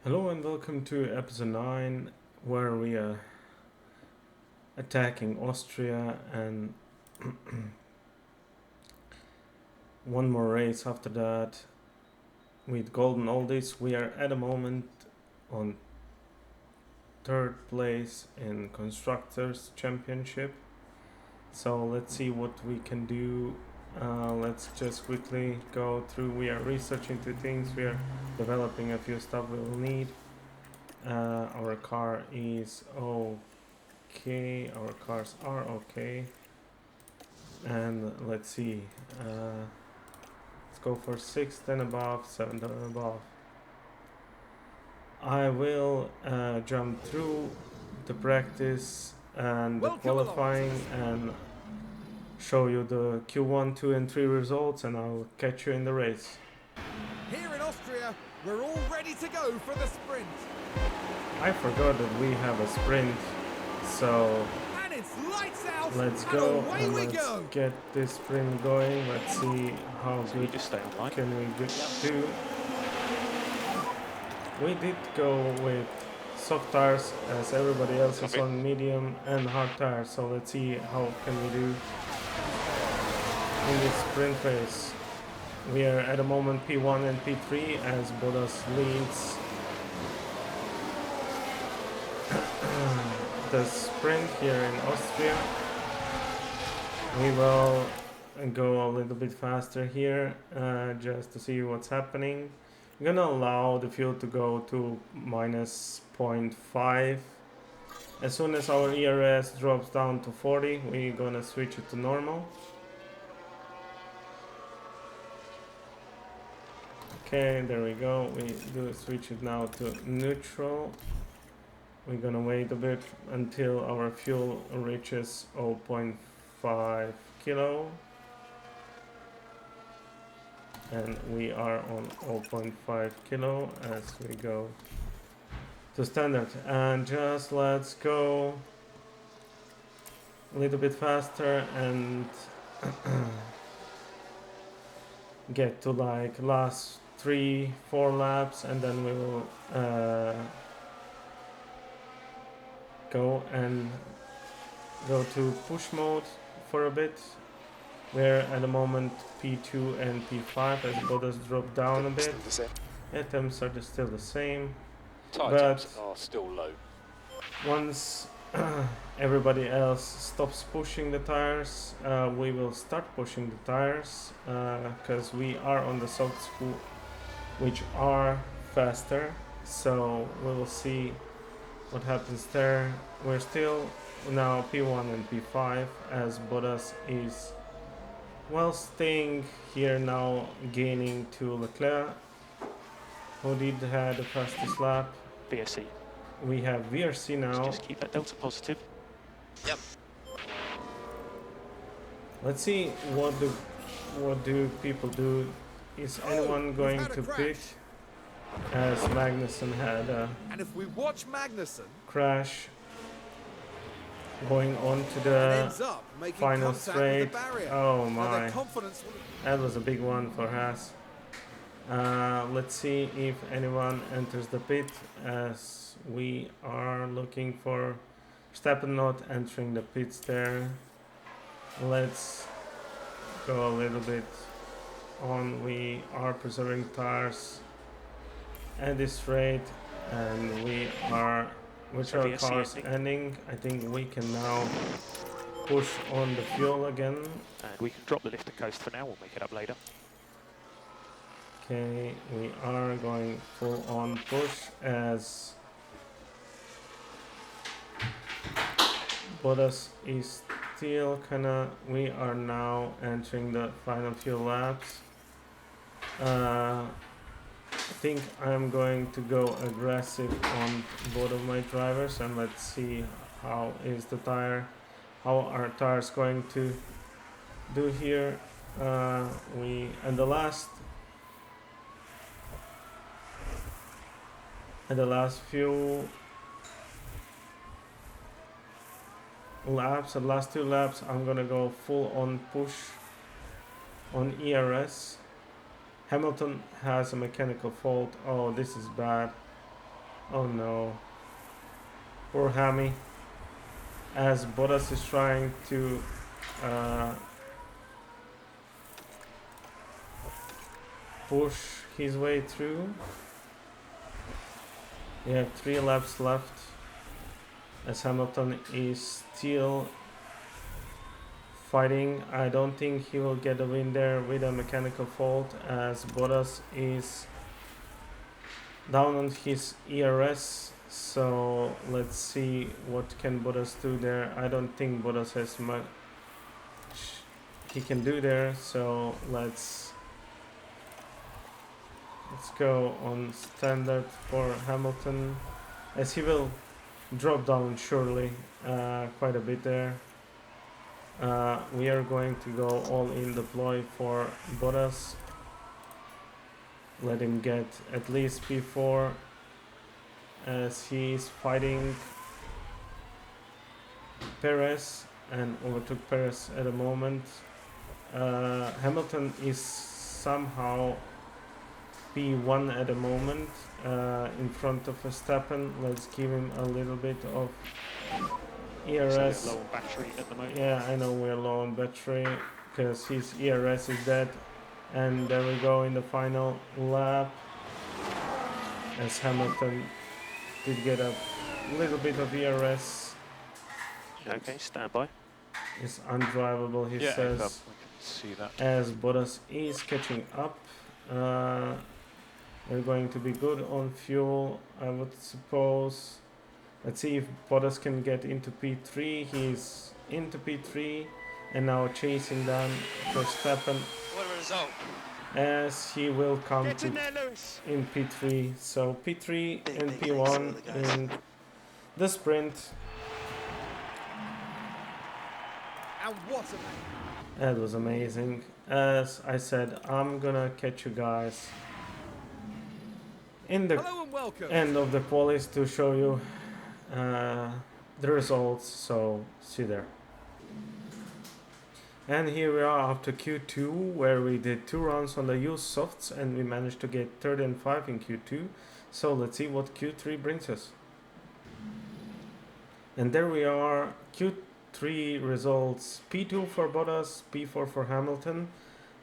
Hello and welcome to episode 9, where we are attacking Austria and one more race after that with Golden Oldies. We are at the moment on third place in Constructors Championship. So let's see what we can do. Let's just quickly go through. We are researching two things. We are developing a few stuff we will need. Our car is okay, our cars are okay, and let's see, let's go for 6, 10 above, 7, 10 above. I will jump through the practice and the qualifying and show you the Q1, 2 and 3 results, and I'll catch you in the race. Here in Austria, we're all ready to go for the sprint. I forgot that we have a sprint, so And it's lights out. let's and go away and we let's go. get this sprint going. Let's see how So you good just stay online. can we do. We did go with soft tires as everybody else is on medium and hard tires, so let's see how can we do in this sprint race. We are at the moment P1 and P3 as Bottas leads the sprint here in Austria. We will go a little bit faster here just to see what's happening. I'm gonna allow the fuel to go to minus 0.5. As soon as our ERS drops down to 40, we're gonna switch it to normal. Okay, there we go. We do switch it now to neutral. We're gonna wait a bit until our fuel reaches 0.5 kilo. And we are on 0.5 kilo as we go to standard. And just let's go a little bit faster and get to like last 3-4 laps, and then we will go to push mode for a bit. We're at the moment P2 and P5 as Bottas drop down a bit. Temps are still the same. Tyre But temps are still low. once everybody else stops pushing the tires, we will start pushing the tires because we are on the soft spool, which are faster. So we will see what happens there. We're still now P1 and P5 as Bottas is staying here now, gaining to Leclerc, who did have the fastest lap. VSC. We have VRC now. Just keep that delta positive. Yep. Let's see what do people do. Is anyone going to pit? As Magnussen had a And if we watch Magnussen, crash going on to it the ends up making final contact straight. with the barrier. Oh Now my, their confidence will... that was a big one for Haas. Let's see if anyone enters the pit, as we are looking for Verstappen not entering the pits there. Let's go a little bit on. We are preserving tires at this rate, and we are with our cars ending. I think we can now push on the fuel again. And we can drop the lift and coast for now, we'll make it up later. Okay, we are going full on push as Bottas is still kinda. We are now entering the final few laps. I think I'm going to go aggressive on both of my drivers, and let's see how our tires going to do here. The last few laps, the last 2 laps, I'm gonna go full on push on ERS. Hamilton has a mechanical fault. Oh, this is bad. Oh no. Poor Hammy. As Bottas is trying to uh, push his way through. We have 3 laps left. As Hamilton is still fighting. I don't think he will get a win there with a mechanical fault, as Bottas is down on his ERS. So let's see what can Bottas do there. I don't think Bottas has much he can do there. So let's go on standard for Hamilton, as he will drop down surely quite a bit there. We are going to go all in deploy for Bottas. Let him get at least P4, as he is fighting Perez and overtook Perez at the moment. Hamilton is somehow P1 at the moment in front of Verstappen. Let's give him a little bit of ERS. So low on battery at the moment. Yeah, I know we're low on battery because his ERS is dead. And there we go in the final lap, as Hamilton did get a little bit of ERS. Okay, stand by. It's undrivable, he says, I can see that. as Bottas is catching up. They're going to be good on fuel, I would suppose. Let's see if Bottas can get into P3. He's into P3 and now chasing down Verstappen, What a result. as he will come Get to in there, Lewis. in P3. So P3 and P1 in the sprint. And what a That was amazing. As I said, I'm gonna catch you guys in the hello and welcome. end of the qualis to show you the results. So see you there. And here we are after Q2, where we did 2 runs on the used softs and we managed to get third and 5 in Q2. So let's see what Q3 brings us. And there we are, Q3 results: P2 for Bottas, P4 for Hamilton.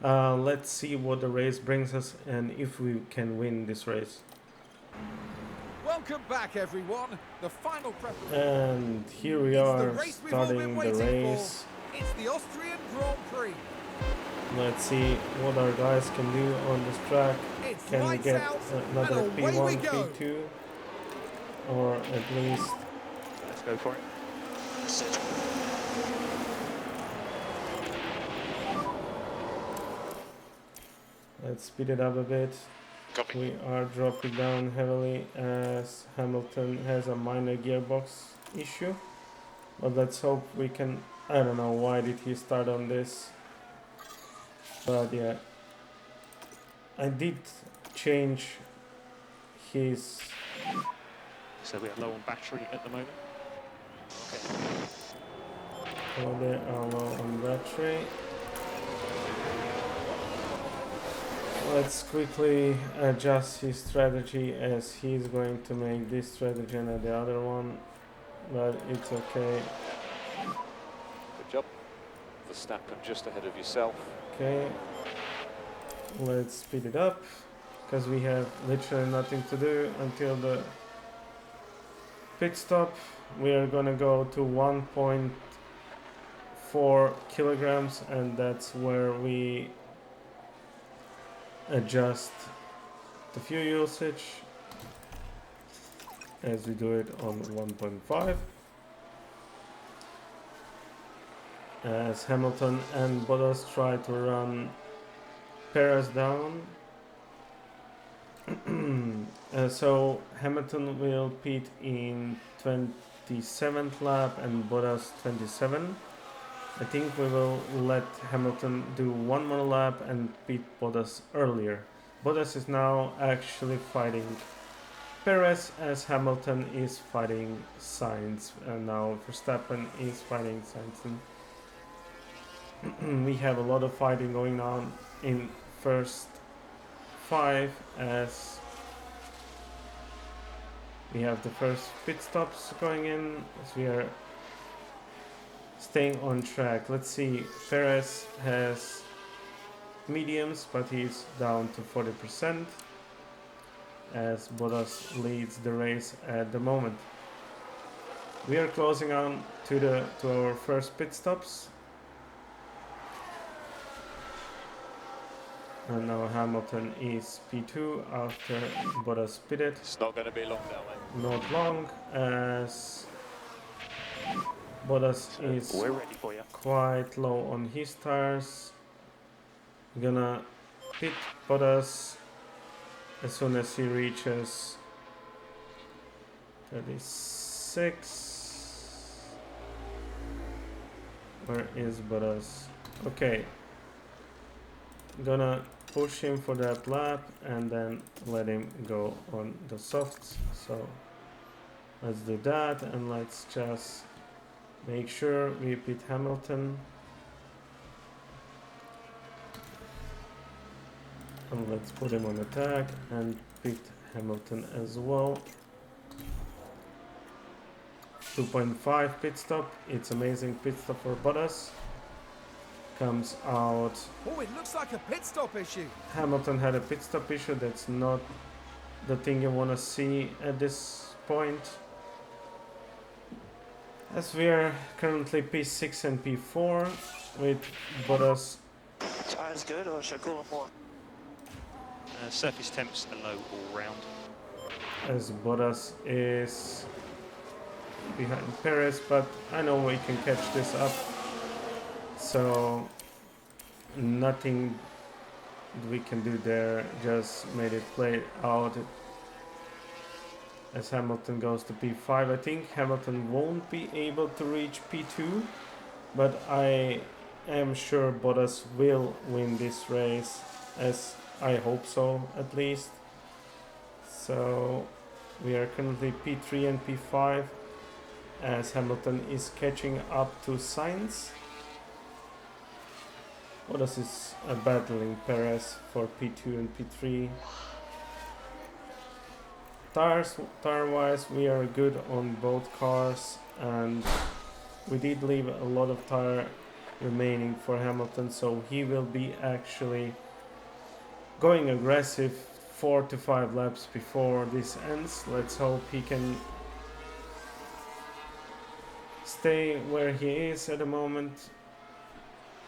Let's see what the race brings us and if we can win this race. Welcome back, everyone. The final preparation. And here we It's the are race we've all been starting the waiting for. race. It's the Austrian Grand Prix. Let's see what our guys can do on this track. It's Can we lights get out, another and away we P1, go. P2, or at least Let's go for it. let's speed it up a bit. Copy. We are dropping down heavily as Hamilton has a minor gearbox issue, but let's hope we can. I don't know why did he start on this, but yeah, I did change his. So we are low on battery at the moment. Okay. So they are low on battery. Let's quickly adjust his strategy, as he's going to make this strategy and the other one, but it's okay. Good job. Verstappen just ahead of yourself. Okay, let's speed it up, because we have literally nothing to do until the pit stop. We are gonna go to 1.4 kilograms, and that's where we adjust the fuel usage, as we do it on 1.5. As Hamilton and Bottas try to run Perez down. So Hamilton will pit in 27th lap and Bottas 27. I think we will let Hamilton do one more lap and beat Bottas earlier. Bottas is now actually fighting Perez, as Hamilton is fighting Sainz, and now Verstappen is fighting Sainz. We have a lot of fighting going on in first 5, as we have the first pit stops going in, as we are staying on track. Let's see, Perez has mediums, but he's down to 40%, as Bottas leads the race at the moment. We are closing on to our first pit stops. And now Hamilton is P2 after Bottas pitted. It's not going to be long now, mate. Not long, as Bottas So is we're ready for you. quite low on his tires. Gonna pit Bottas as soon as he reaches 36. Where is Bottas? Okay. Gonna push him for that lap and then let him go on the softs. So let's do that, and let's just make sure we pit Hamilton. And let's put him on attack and pit Hamilton as well. 2.5 pit stop. It's amazing pit stop for Bottas. Comes out. Oh, it looks like a pit stop issue. Hamilton had a pit stop issue. That's not the thing you want to see at this point. As we are currently P6 and P4 with Bottas. Tire's good, or should I call it more? Surface temps are low all round. As Bottas is behind Perez, but I know we can catch this up. So nothing we can do there, just made it play out as Hamilton goes to P5. I think Hamilton won't be able to reach P2, but I am sure Bottas will win this race, as I hope so at least. So we are currently P3 and P5 as Hamilton is catching up to Sainz. Bottas is battling Perez for P2 and P3. Tire-wise, we are good on both cars, and we did leave a lot of tire remaining for Hamilton, so he will be actually going aggressive 4 to 5 laps before this ends. Let's hope he can stay where he is at the moment,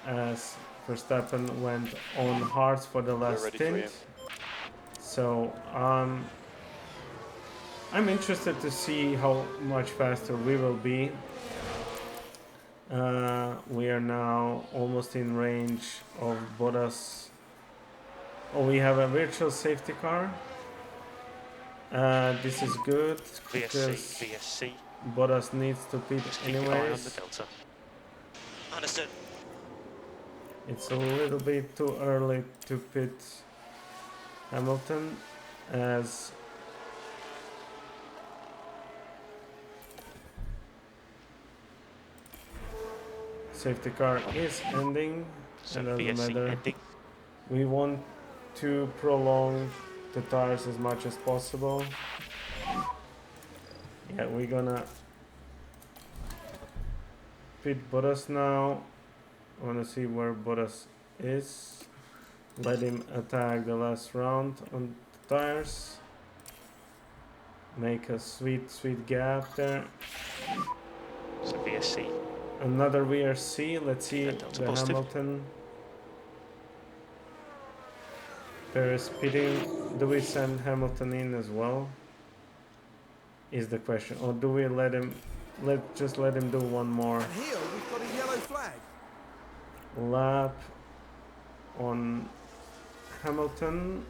as Verstappen went on hards for the last stint. So I'm interested to see how much faster we will be. We are now almost in range of Bottas. Oh, we have a virtual safety car. This is good because VSC. Bottas needs to pit Just keep an eye on the anyways. delta. Understood. It's a little bit too early to pit Hamilton, as safety car is ending. So It doesn't VSC matter. ending. We want to prolong the tires as much as possible. Yeah, we're gonna pit Bottas now. I wanna see where Bottas is. Let him attack the last round on the tires. Make a sweet gap there. So VSC. Another VRC. Let's see Delta the positive. Hamilton. Perez pitting. Do we send Hamilton in as well? Is the question. Or do we let him? Just let him do one more And here we've got a yellow flag. lap on Hamilton.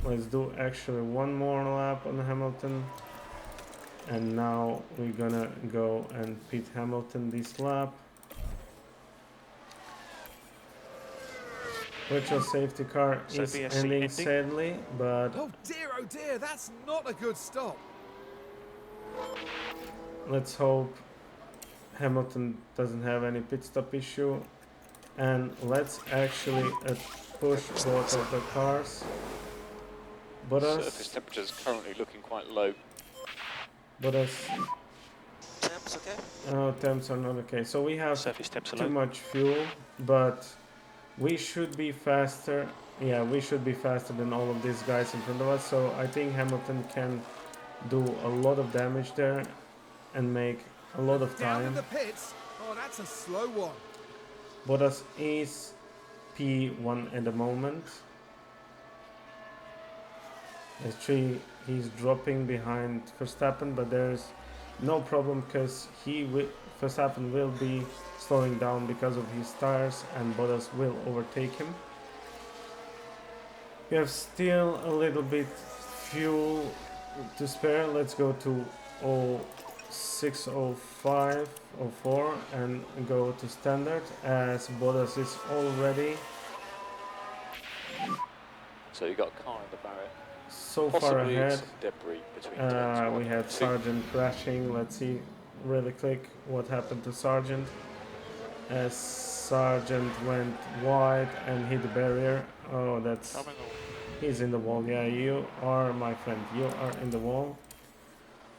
Let's do actually one more lap on Hamilton. And now we're gonna go and pit Hamilton this lap. Virtual safety car So is VSC ending ending. sadly, but Oh dear, that's not a good stop. let's hope Hamilton doesn't have any pit stop issue. And let's actually push both of the cars. Surface Bottas, temperatures currently looking quite low. Bottas. Temps okay? Temps are not okay. So we have Surface temps are too low. much fuel, but we should be faster. Yeah, we should be faster than all of these guys in front of us. So I think Hamilton can do a lot of damage there and make a lot of Down in time. the pits. Oh, that's a slow one. Bottas is P1 at the moment. Actually, he's dropping behind Verstappen, but there's no problem because Verstappen will be slowing down because of his tires, and Bottas will overtake him. We have still a little bit fuel to spare. Let's go to 0605 04 and go to standard as Bottas is already So you got a car in the barrier. so far Possibly ahead. some debris between turns 1 We had and 2. Sargent crashing. Let's see really quick what happened to Sargent. As Sargent went wide and hit the barrier. Oh, that's... Coming on. He's in the wall. Yeah, you are, my friend. You are in the wall.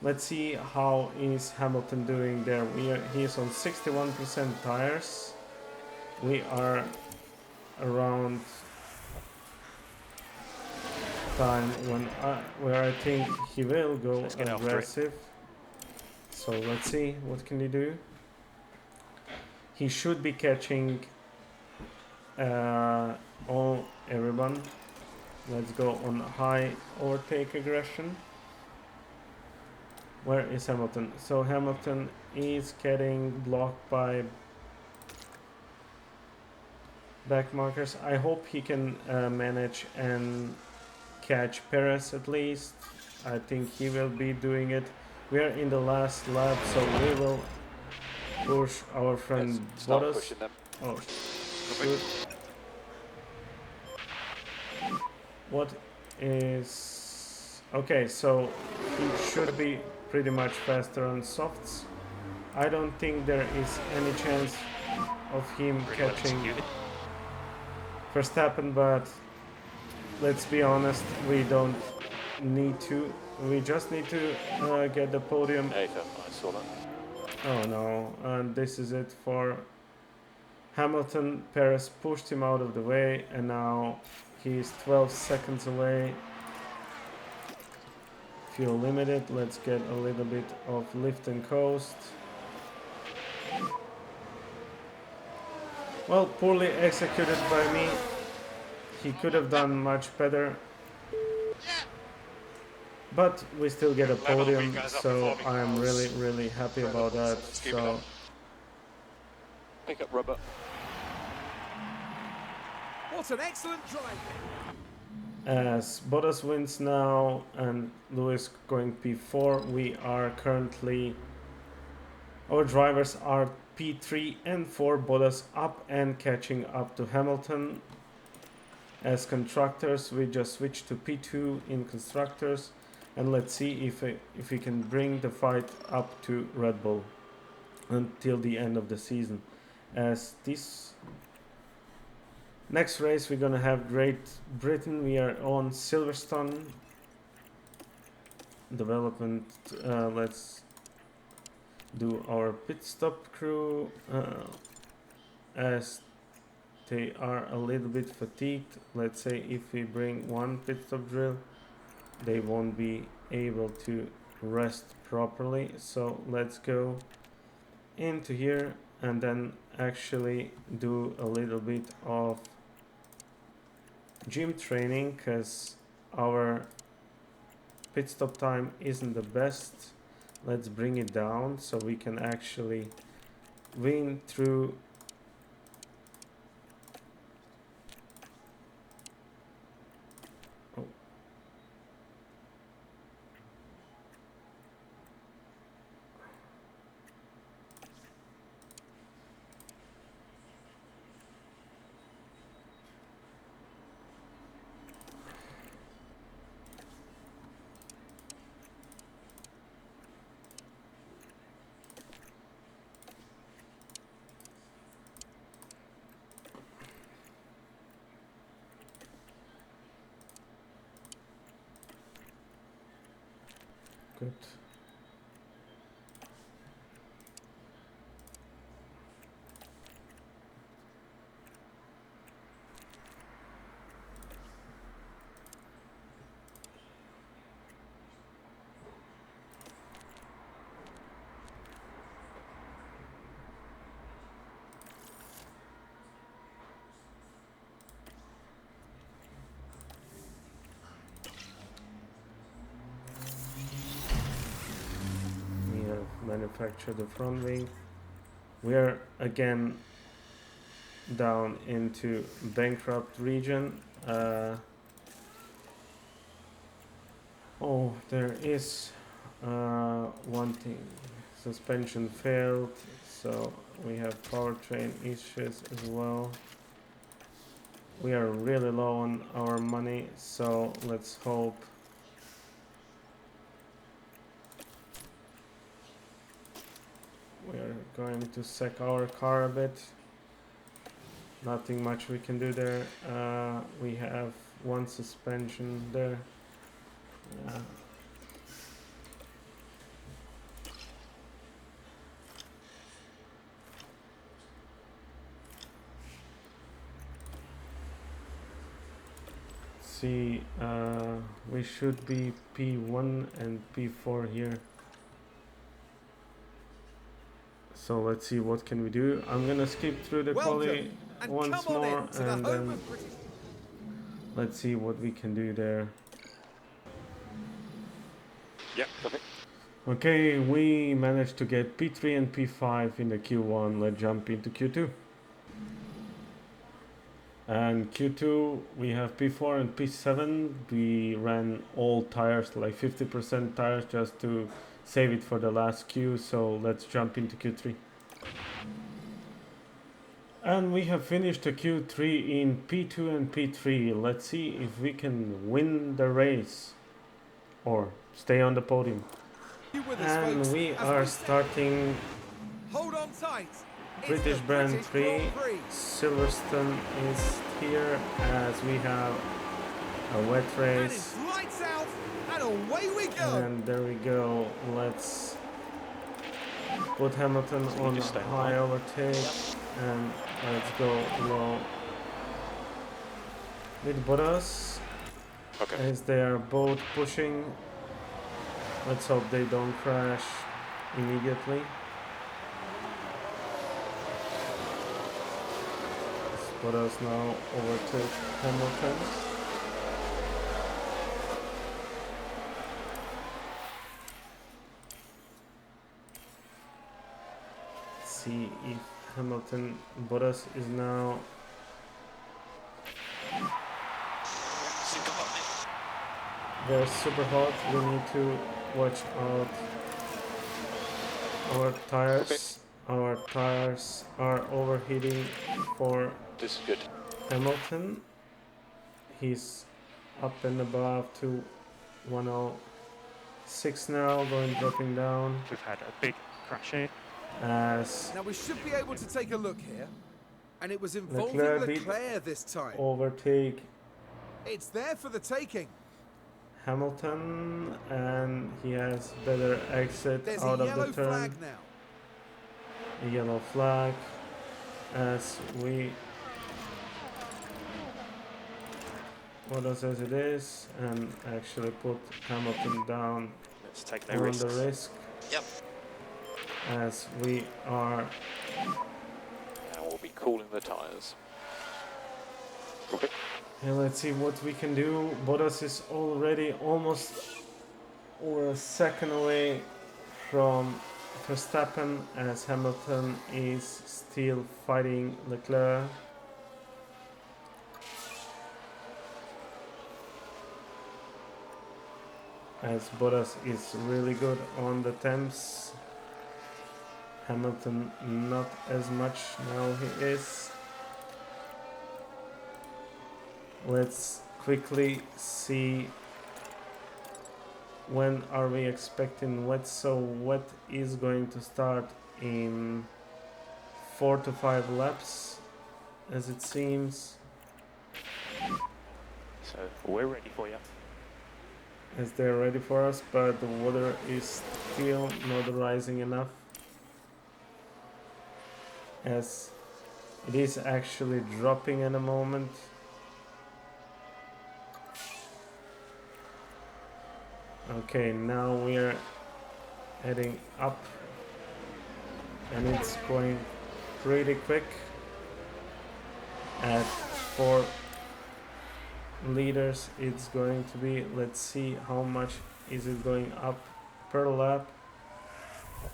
Let's see how is Hamilton doing there. He is on 61% tires. We are around time where I think he will go Let's get after it. aggressive. So let's see what can he do. He should be catching everyone. Let's go on high overtake aggression. Where is Hamilton? So Hamilton is getting blocked by back markers. I hope he can manage and catch Perez at least. I think he will be doing it. We are in the last lap, so we will push our friend Let's start Bottas. pushing them. Oh, good. What is... Okay, so he should be pretty much faster on softs. I don't think there is any chance of him catching Verstappen, but let's be honest, we don't need to. We just need to get the podium. There you go, I saw that. Oh no, and this is it for Hamilton. Perez pushed him out of the way, and now he's 12 seconds away. Fuel limited. Let's get a little bit of lift and coast. Well, poorly executed by me. He could have done much better. But we still get a podium, so I'm really happy about that. So Pick up rubber. What an excellent drive. as Bottas wins now and Lewis going P4, we are currently... Our drivers are P3 and 4, Bottas up and catching up to Hamilton. As constructors, we just switched to P2 in constructors, and let's see if we can bring the fight up to Red Bull until the end of the season. As this next race we're gonna have Great Britain. We are on Silverstone development. Let's do our pit stop crew as they are a little bit fatigued. Let's say if we bring one pit stop drill, they won't be able to rest properly. So let's go into here and then actually do a little bit of gym training, because our pit stop time isn't the best. Let's bring it down so we can actually win through Good. We have manufactured the front wing. We are again down into bankrupt region. Oh, there is one thing. Suspension failed, so we have powertrain issues as well. We are really low on our money, so let's hope we are going to sack our car a bit. Nothing much we can do there. We have one suspension there. See, we should be P1 and P4 here. So let's see what can we do. I'm gonna skip through the quali once more and then let's see what we can do there. Yep, perfect. Okay, we managed to get P3 and P5 in the Q1. Let's jump into Q2. And Q2 we have P4 and P7. We ran all tires, like 50% tires, just to save it for the last Q. So let's jump into Q3. And we have finished the Q3 in P2 and P3. Let's see if we can win the race or stay on the podium. And we are starting Hold on tight. British Grand Prix. Silverstone is here as we have a wet race. And it's lights out, and away we go. And there we go. Let's put Hamilton So on just stay a on high line. overtake and let's go low with Bottas Okay. as they are both pushing. Let's hope they don't crash immediately. Bottas now overtook Hamilton. See if Hamilton Bottas is now Super hot. they're super hot. We need to watch out our tires. Our tires are overheating for This is good. Hamilton. He's up and above to 106 now, dropping down We've had a big crash here. as Now we should be able to take a look here. And it was involving Leclerc did Leclerc this time. overtake It's there for the taking. Hamilton and he has better exit There's out a of yellow the turn. flag now. A yellow flag as we Bottas as it is and actually put Hamilton down Let's take no on risks. the risk Yep. as we are Now we'll be cooling the tyres. Okay. and let's see what we can do. Bottas is already almost over a second away from Verstappen as Hamilton is still fighting Leclerc. As Bottas is really good on the temps. Hamilton not as much now he is. Let's quickly see when are we expecting wet. So wet is going to start in 4 to 5 laps as it seems. So we're ready for you. as they're ready for us, but the water is still not rising enough, as it is actually dropping in a moment. Okay, now we're heading up and it's going pretty quick at 4 liters. It's going to be, let's see how much is it going up per lap,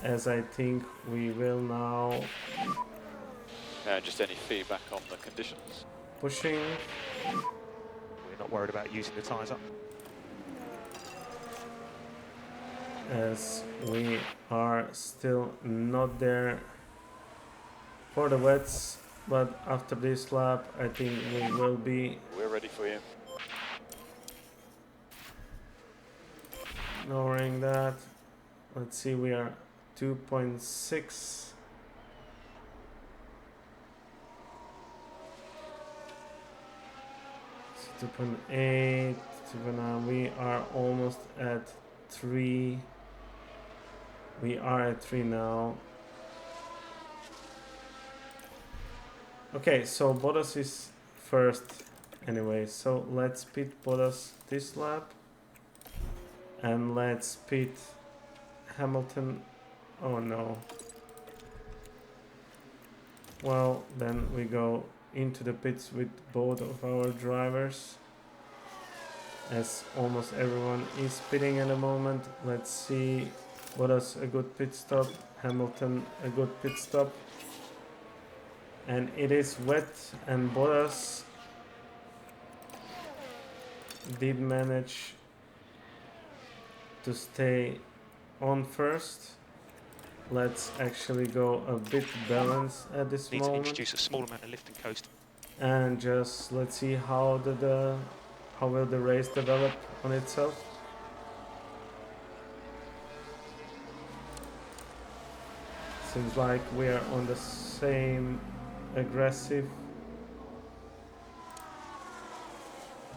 as I think we will now Just any feedback on the conditions? pushing. We're not worried about using the tyres up. As we are still not there for the wets, but after this lap I think we will be. We're ready for you. Ignoring that, let's see, we are 2.6. 2.8, we are almost at 3. We are at 3 now. Okay, so Bottas is first anyway, so let's pit Bottas this lap. And let's pit Hamilton. Oh no. Well, then we go into the pits with both of our drivers, as almost everyone is pitting at the moment. Let's see, Bottas a good pit stop, Hamilton a good pit stop, and it is wet, and Bottas did manage to stay on first. Let's actually go a bit balanced at this Need to moment, introduce a small amount of lift and coast. and just let's see how how will the race develop on itself. Seems like we are on the same aggressive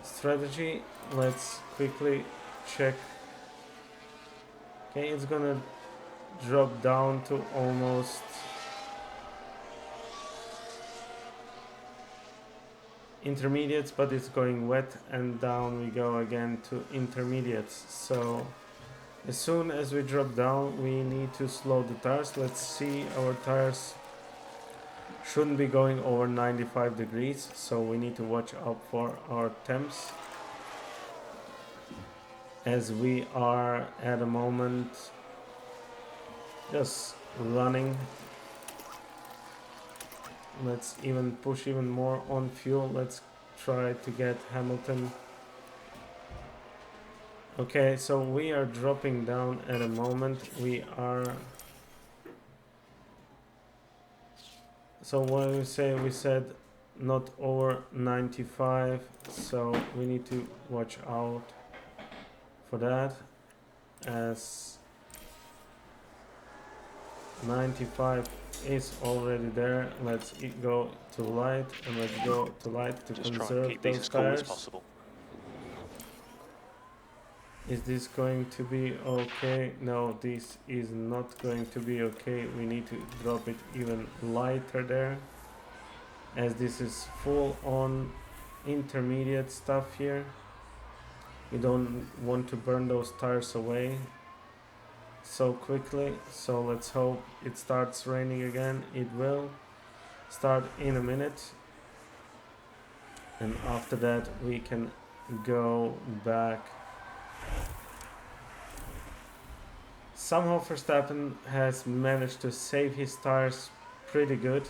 strategy. Let's quickly check. Okay, it's gonna drop down to almost intermediates, but it's going wet, and down we go again to intermediates. So as soon as we drop down we need to slow the tires. Let's see, our tires shouldn't be going over 95 degrees, so we need to watch out for our temps, as we are at the moment just running. Let's even push even more on fuel. Let's try to get Hamilton. Okay, so we are dropping down at the moment. We are, so when we say, we said not over 95, so we need to watch out for that, as 95 is already there. Let's go to light, and let's go to light to Just try and conserve keep these those as cool as tires. possible. Is this going to be okay? No, this is not going to be okay. We need to drop it even lighter there, as this is full on intermediate stuff here. We don't want to burn those tires away so quickly. So let's hope it starts raining again. It will start in a minute, and after that we can go back. Somehow Verstappen has managed to save his tires pretty good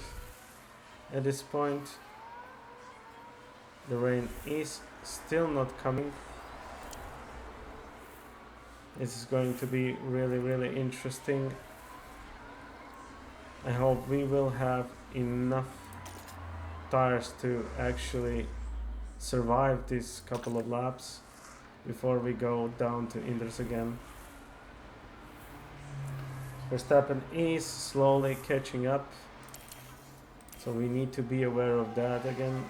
at this point. The rain is still not coming. This is going to be really interesting. I hope we will have enough tires to actually survive this couple of laps before we go down to Inders again. Verstappen is slowly catching up, so we need to be aware of that again.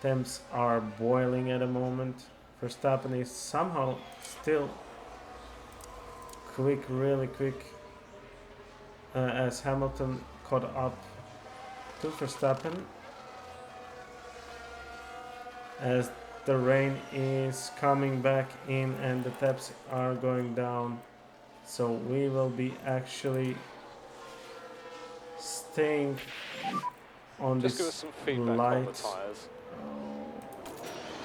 Temps are boiling at the moment Verstappen is somehow still quick, really quick, as Hamilton caught up to Verstappen. As the rain is coming back in and the taps are going down, so we will be actually staying on Just give us this some feedback on the light. tyres.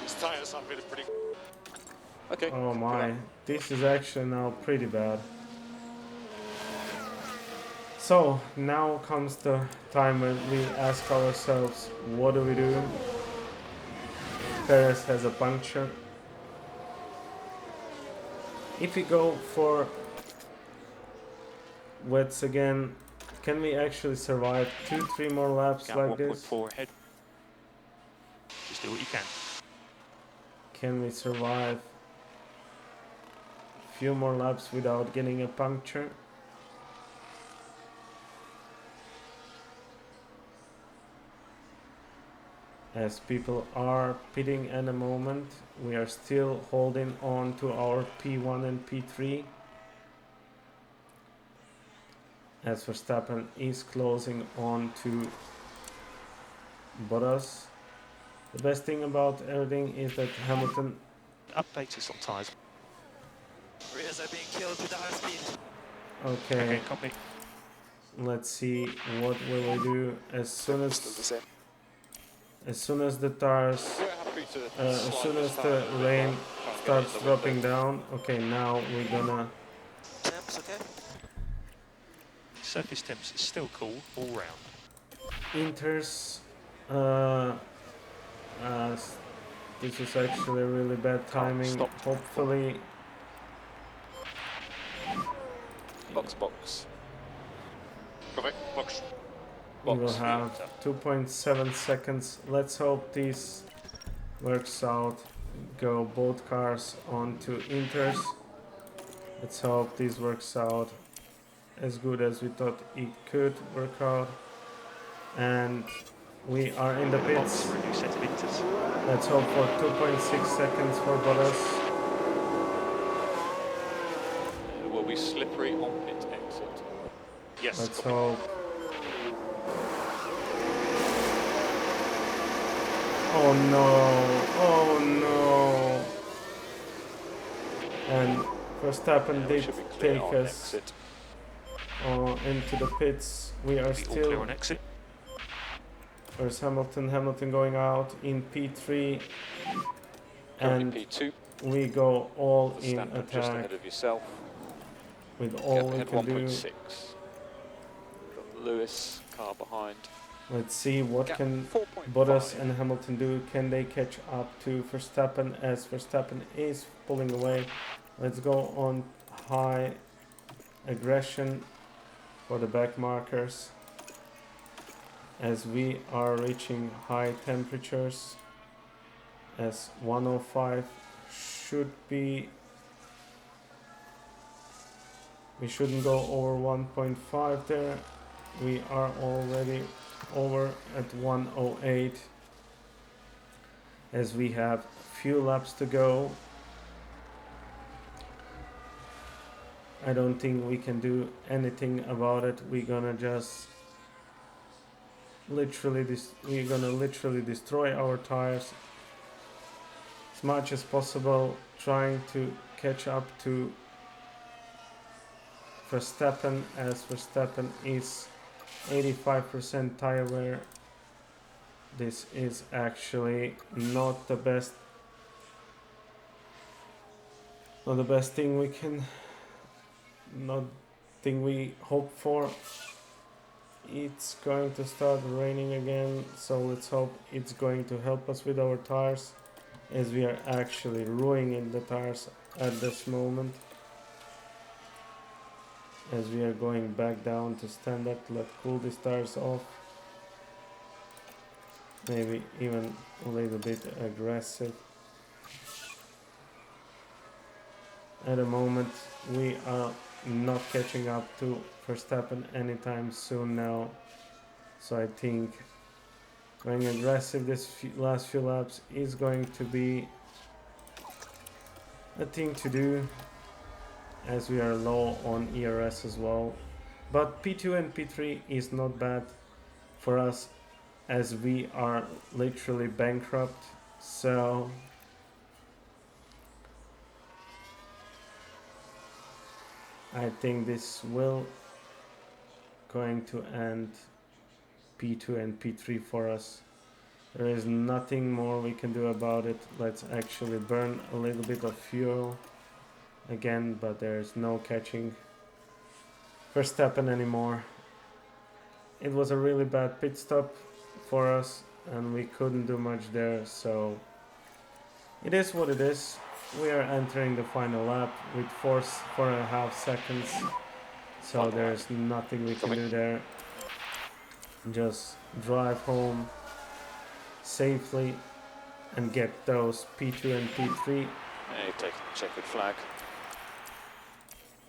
His tyres aren't really pretty. Okay. Oh good my, luck. this is actually now pretty bad. So now comes the time when we ask ourselves, what do we do? Perez has a puncture. If we go for wets again, can we actually survive 2-3 more laps Gap like this? 1.4 ahead. Just do what you can. Can we survive a few more laps without getting a puncture? As people are pitting at the moment, we are still holding on to our P1 and P3. As Verstappen is closing on to Bottas. The best thing about everything is that Hamilton... Update us on tyres. Rears are being killed with the high speed. Okay, Copy. let's see what will we do as soon as the tires, We're happy to as slide soon this as tyre the a bit more, rain try and get starts it in the dropping window. down. Okay, now we're gonna... Temps, okay? Surface temps is still cool all round. Inters, this is actually really bad timing. Stop. Hopefully Box. Copy. Box. we will Box. have 2.7 seconds. Let's hope this works out. Go both cars onto Inters. Let's hope this works out as good as we thought it could work out. And we are in the Box pits. for a new set of inters. Let's hope for 2.6 seconds for Bottas. It will be slippery on pit exit. Yes. Let's Copy. hope. Oh no. And Verstappen We did should be clear take on us exit. into the pits. We are Be all clear still... on exit. There's Hamilton going out in P3. Currently And P2. we go all in Verstappen just attack ahead of yourself. with all Gap we ahead can do. 1.6. Got Lewis car behind. Let's see what Gap can 4.5. Bottas and Hamilton do. Can they catch up to Verstappen as Verstappen is pulling away? Let's go on high aggression for the back markers as we are reaching high temperatures, as 105 should be... We shouldn't go over 1.5 there. We are already over at 108 as we have a few laps to go. I don't think we can do anything about it. We're gonna just literally destroy our tires as much as possible, trying to catch up to Verstappen as Verstappen is 85% tire wear. This is actually not the best thing we can, not thing we hope for. It's going to start raining again, so let's hope it's going to help us with our tires, as we are actually ruining the tires at this moment. As we are going back down to standard, let's cool these tires off. Maybe even a little bit aggressive. At the moment, we are not catching up to Verstappen anytime soon now. So I think going aggressive this last few laps is going to be a thing to do, as we are low on ERS as well. But P2 and P3 is not bad for us, as we are literally bankrupt. So I think this will going to end P2 and P3 for us. There is nothing more we can do about it. Let's actually burn a little bit of fuel again, but there's no catching Verstappen anymore. It was a really bad pit stop for us and we couldn't do much there, so it is what it is. We are entering the final lap with 4.5 seconds, so Final there's nothing we can do there. Just drive home safely and get those P2 and P3, Yeah, you've taken the checkered flag.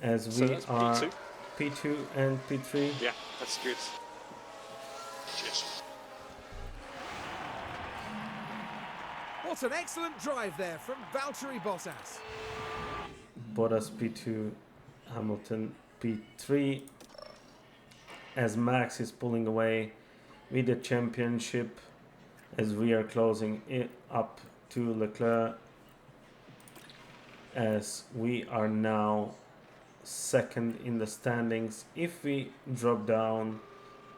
as So we that's are P2. P2 and P3. Yeah, that's good. Cheers. What an excellent drive there from Valtteri Bottas. Bottas P2, Hamilton P3, as Max is pulling away with the championship, as we are closing it up to Leclerc, as we are now second in the standings. If we drop down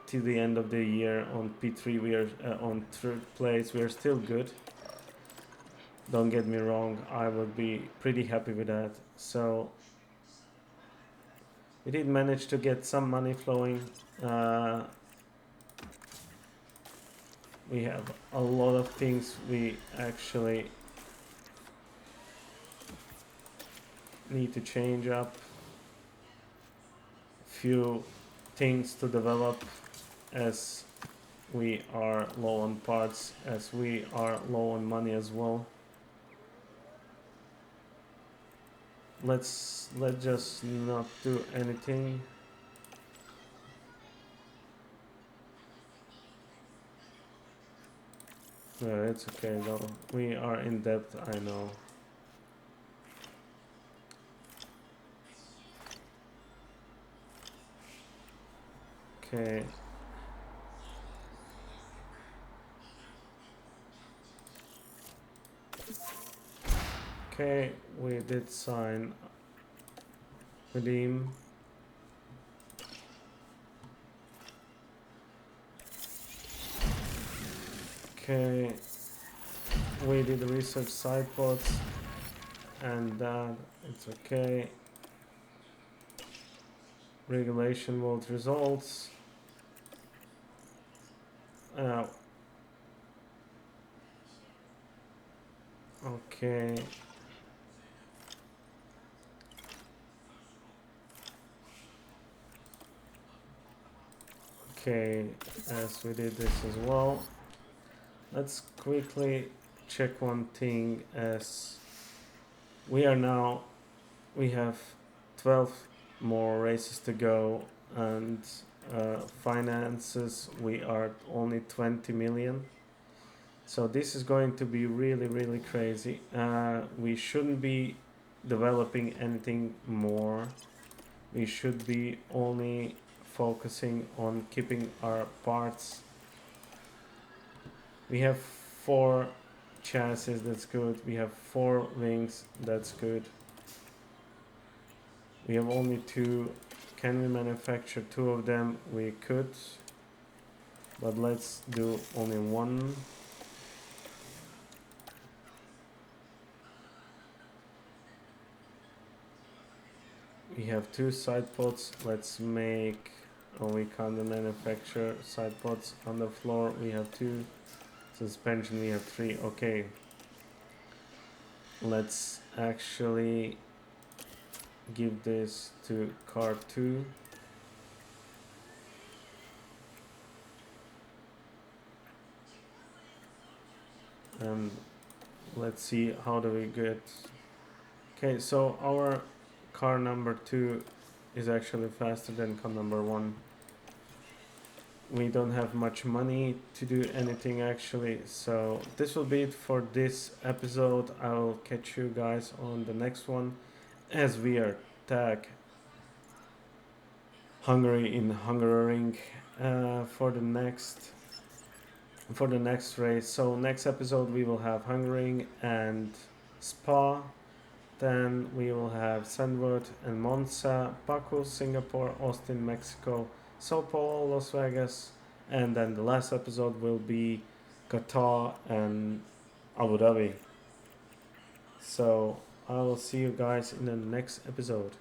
to the end of the year on P3, we are on third place. We are still good, don't get me wrong, I would be pretty happy with that. So we did manage to get some money flowing. We have a lot of things we actually need to change up. Few things to develop, as we are low on parts, as we are low on money as well. Let's just not do anything. No, it's okay though. We are in debt, I know. Okay. Okay, we did sign redeem. Okay, we did research side pods, and that it's okay. Regulation vote results. Okay. Okay, as we did this as well. Let's quickly check one thing, as we have 12 more races to go, and finances, we are only 20 million. So this is going to be really crazy. We shouldn't be developing anything more. We should be only focusing on keeping our parts. We have 4 chassis, that's good. We have 4 wings, that's good. We have only 2. Can we manufacture 2 of them? We could, but let's do only 1. We have 2 side pods. Let's make... Oh, we can't manufacture side pods on the floor. We have 2. Suspension, we have 3. Okay. Let's actually give this to car 2. And let's see how do we get... Okay, so our car number 2 is actually faster than car number 1. we don't have much money to do anything actually. So this will be it for this episode. I'll catch you guys on the next one as we are tag Hungary in Hungaroring for the next race. So next episode we will have Hungary and Spa. Then we will have Sandwood and Monza, Baku, Singapore, Austin, Mexico, Sao Paulo, Las Vegas, and then the last episode will be Qatar and Abu Dhabi. So I will see you guys in the next episode.